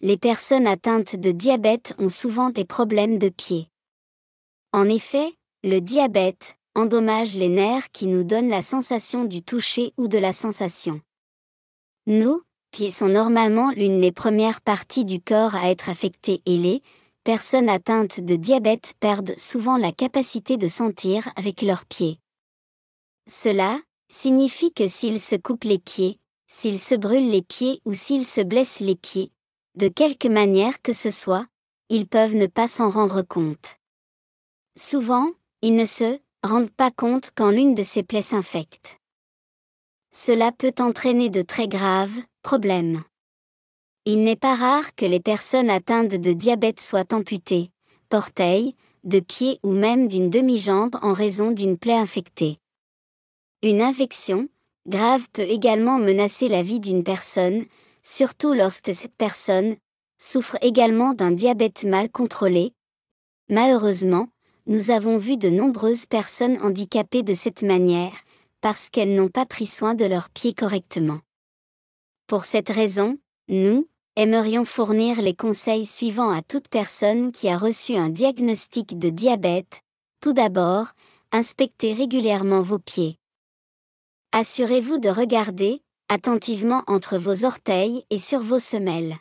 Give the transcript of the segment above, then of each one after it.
les personnes atteintes de diabète ont souvent des problèmes de pied. En effet, le diabète endommage les nerfs qui nous donnent la sensation du toucher ou de la sensation. Nos pieds sont normalement l'une des premières parties du corps à être affectées et les personnes atteintes de diabète perdent souvent la capacité de sentir avec leurs pieds. Cela signifie que s'ils se coupent les pieds, s'ils se brûlent les pieds ou s'ils se blessent les pieds, de quelque manière que ce soit, ils peuvent ne pas s'en rendre compte. Souvent, ils ne se rendent pas compte quand l'une de ces plaies s'infecte. Cela peut entraîner de très graves problèmes. Il n'est pas rare que les personnes atteintes de diabète soient amputées, d'orteils, de pieds ou même d'une demi-jambe en raison d'une plaie infectée. Une infection grave peut également menacer la vie d'une personne, surtout lorsque cette personne souffre également d'un diabète mal contrôlé. Malheureusement, nous avons vu de nombreuses personnes handicapées de cette manière, parce qu'elles n'ont pas pris soin de leurs pieds correctement. Pour cette raison, nous aimerions fournir les conseils suivants à toute personne qui a reçu un diagnostic de diabète. Tout d'abord, inspectez régulièrement vos pieds. Assurez-vous de regarder attentivement entre vos orteils et sur vos semelles.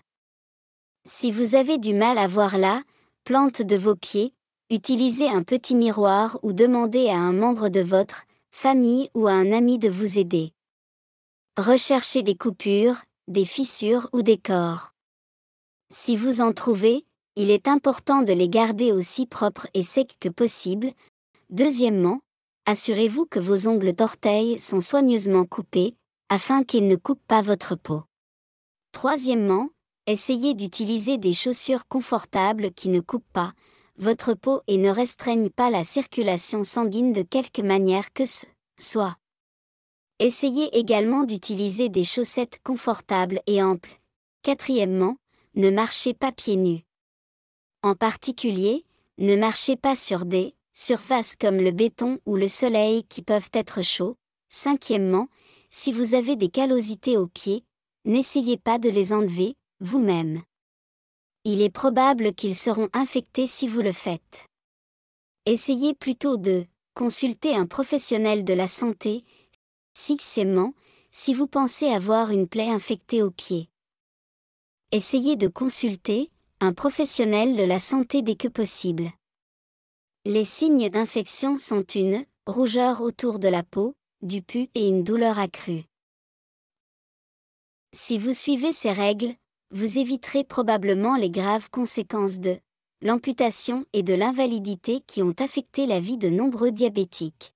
Si vous avez du mal à voir la plante de vos pieds, utilisez un petit miroir ou demandez à un membre de votre famille ou à un ami de vous aider. Recherchez des coupures, des fissures ou des cors. Si vous en trouvez, il est important de les garder aussi propres et secs que possible. Deuxièmement, assurez-vous que vos ongles d'orteil sont soigneusement coupés, afin qu'ils ne coupent pas votre peau. Troisièmement, essayez d'utiliser des chaussures confortables qui ne coupent pas votre peau et ne restreignent pas la circulation sanguine de quelque manière que ce soit. Essayez également d'utiliser des chaussettes confortables et amples. Quatrièmement, ne marchez pas pieds nus. En particulier, ne marchez pas sur des surfaces comme le béton ou le soleil qui peuvent être chauds. Cinquièmement, si vous avez des callosités aux pieds, n'essayez pas de les enlever vous-même. Il est probable qu'ils seront infectés si vous le faites. Essayez plutôt de consulter un professionnel de la santé. Sixièmement, si vous pensez avoir une plaie infectée au pied, essayez de consulter un professionnel de la santé dès que possible. Les signes d'infection sont une rougeur autour de la peau, du pus et une douleur accrue. Si vous suivez ces règles, vous éviterez probablement les graves conséquences de l'amputation et de l'invalidité qui ont affecté la vie de nombreux diabétiques.